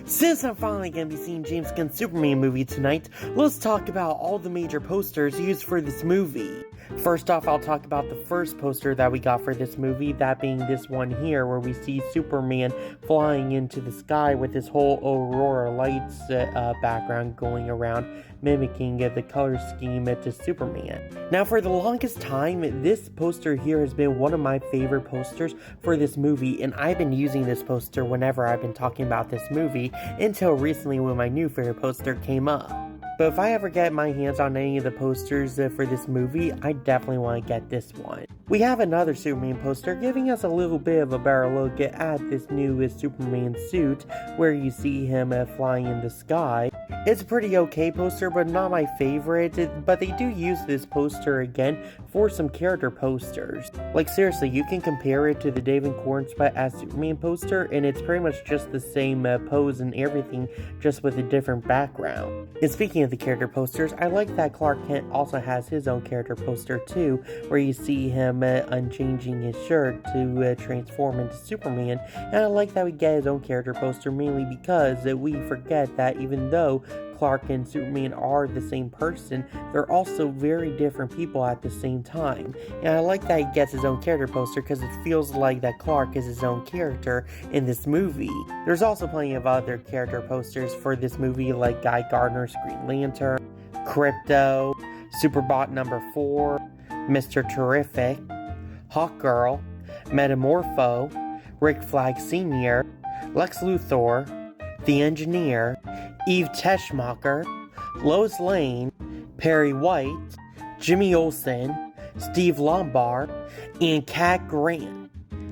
Since I'm finally going to be seeing James Gunn's Superman movie tonight, let's talk about all the major posters used for this movie. First off, I'll talk about the first poster that we got for this movie, that being this one here, where we see Superman flying into the sky with this whole Aurora lights background going around, mimicking the color scheme to Superman. Now, for the longest time, this poster here has been one of my favorite posters for this movie, and I've been using this poster whenever I've been talking about this movie, until recently when my new favorite poster came up. But if I ever get my hands on any of the posters for this movie, I definitely want to get this one. We have another Superman poster giving us a little bit of a better look at this new Superman suit, where you see him flying in the sky. It's a pretty okay poster, but not my favorite, but they do use this poster again for some character posters. Like seriously, you can compare it to the David Corenswet as Superman poster, and it's pretty much just the same pose and everything, just with a different background. And speaking of the character posters, I like that Clark Kent also has his own character poster too, where you see him unchanging his shirt to transform into Superman, and I like that we get his own character poster mainly because we forget that even though Clark and Superman are the same person, they're also very different people at the same time. And I like that he gets his own character poster because it feels like that Clark is his own character in this movie. There's also plenty of other character posters for this movie, like Guy Gardner's Green Lantern, Krypto, Superbot number 4, Mr. Terrific, Hawkgirl, Metamorpho, Rick Flag Sr., Lex Luthor, The Engineer, Eve Teschmacher, Lois Lane, Perry White, Jimmy Olsen, Steve Lombard, and Cat Grant.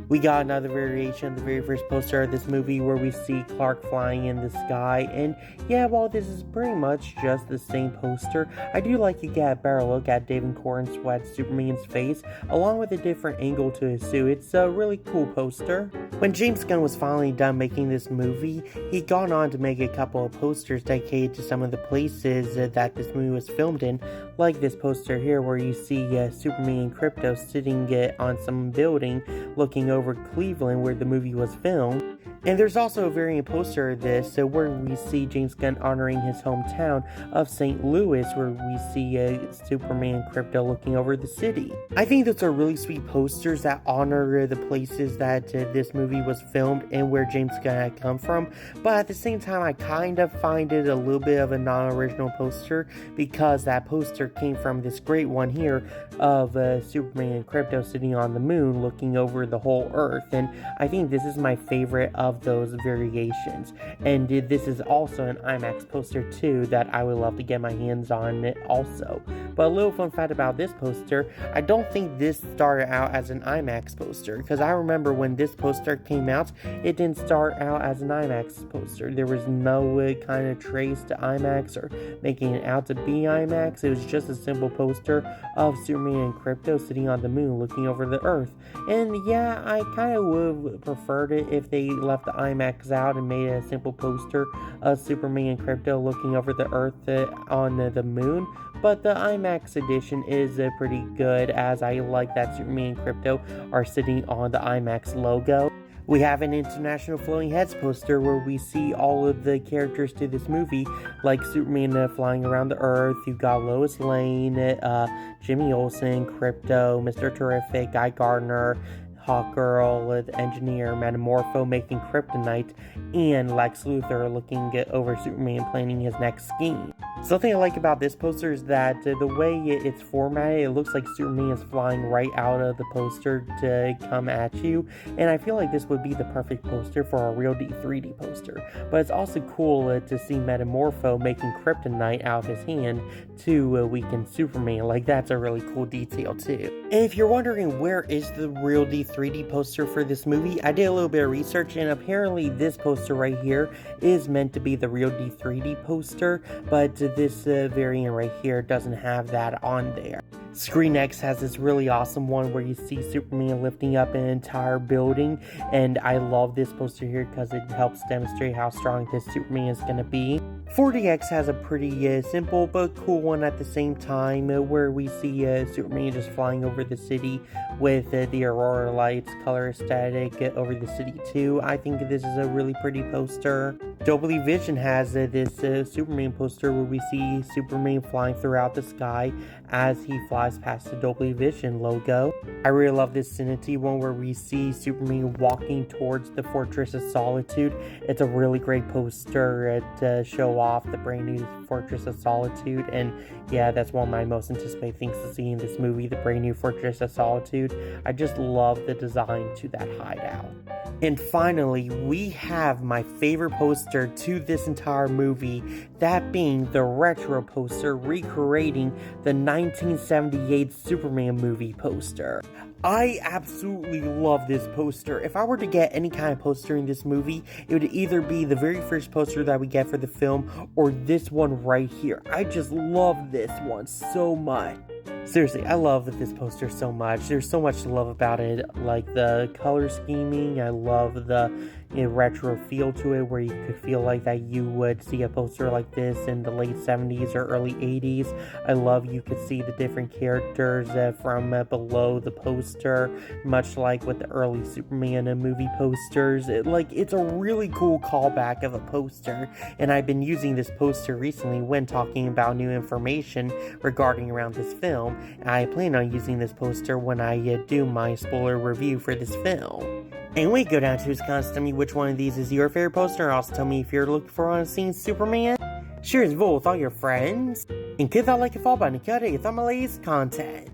We got another variation of the very first poster of this movie where we see Clark flying in the sky, and yeah, while this is pretty much just the same poster, I do like to get a better look at David Corenswet's Superman's face, along with a different angle to his suit. It's a really cool poster. When James Gunn was finally done making this movie, he'd gone on to make a couple of posters dedicated to some of the places that this movie was filmed in, like this poster here where you see Superman and Krypto sitting on some building looking over Cleveland where the movie was filmed. And there's also a variant poster of this where we see James Gunn honoring his hometown of St. Louis, where we see Superman and Krypto looking over the city. I think those are really sweet posters that honor the places that this movie was filmed and where James Gunn had come from, but at the same time I kind of find it a little bit of a non-original poster, because that poster came from this great one here of Superman and Krypto sitting on the moon looking over the whole earth, and I think this is my favorite of those variations. And this is also an IMAX poster too that I would love to get my hands on also. But a little fun fact about this poster, I don't think this started out as an IMAX poster, because I remember when this poster came out, it didn't start out as an IMAX poster. There was no kind of trace to IMAX or making it out to be IMAX. It was just a simple poster of Superman and Krypto sitting on the moon looking over the earth. And yeah, I kind of would have preferred it if they left the IMAX out and made a simple poster of Superman and Krypto looking over the earth on the moon. But the IMAX edition is pretty good, as I like that Superman and Krypto are sitting on the IMAX logo. We have an International Floating Heads poster where we see all of the characters to this movie, like Superman flying around the earth. You've got Lois Lane, Jimmy Olsen, Krypto, Mr. Terrific, Guy Gardner, Hawkgirl, the Engineer, Metamorpho making kryptonite, and Lex Luthor looking over Superman planning his next scheme. Something I like about this poster is that the way it's formatted, it looks like Superman is flying right out of the poster to come at you, and I feel like this would be the perfect poster for a Real D 3D poster. But it's also cool to see Metamorpho making kryptonite out of his hand to weaken Superman. Like, that's a really cool detail too. And if you're wondering where is the Real D 3D poster for this movie, I did a little bit of research, and apparently this poster right here is meant to be the Real D 3D poster, but this variant right here doesn't have that on there. Screen X has this really awesome one where you see Superman lifting up an entire building, and I love this poster here because it helps demonstrate how strong this Superman is going to be. 4DX has a pretty simple but cool one at the same time, where we see Superman just flying over the city with the Aurora lights, color aesthetic over the city too. I think this is a really pretty poster. Dolby Vision has this Superman poster where we see Superman flying throughout the sky as he flies past the Dolby Vision logo. I really love this Cinity one where we see Superman walking towards the Fortress of Solitude. It's a really great poster to show off the brand new Fortress of Solitude, and yeah, that's one of my most anticipated things to see in this movie, the brand new Fortress of Solitude. I just love the design to that hideout. And finally, we have my favorite poster to this entire movie, that being the retro poster recreating the 1978 Superman movie poster. I absolutely love this poster. If I were to get any kind of poster in this movie, it would either be the very first poster that we get for the film or this one right here. I just love this one so much. Seriously, I love this poster so much. There's so much to love about it, like the color scheming. I love the retro feel to it, where you could feel like that you would see a poster like this in the late 70s or early 80s. I love you could see the different characters from below the poster, much like with the early Superman movie posters. It's a really cool callback of a poster, and I've been using this poster recently when talking about new information regarding around this film. I plan on using this poster when I do my spoiler review for this film. Anyway, go down to his comments, tell me which one of these is your favorite poster, and also tell me if you're looking for on seeing Superman. Share this video with all your friends, and click that like and follow button to get my latest content.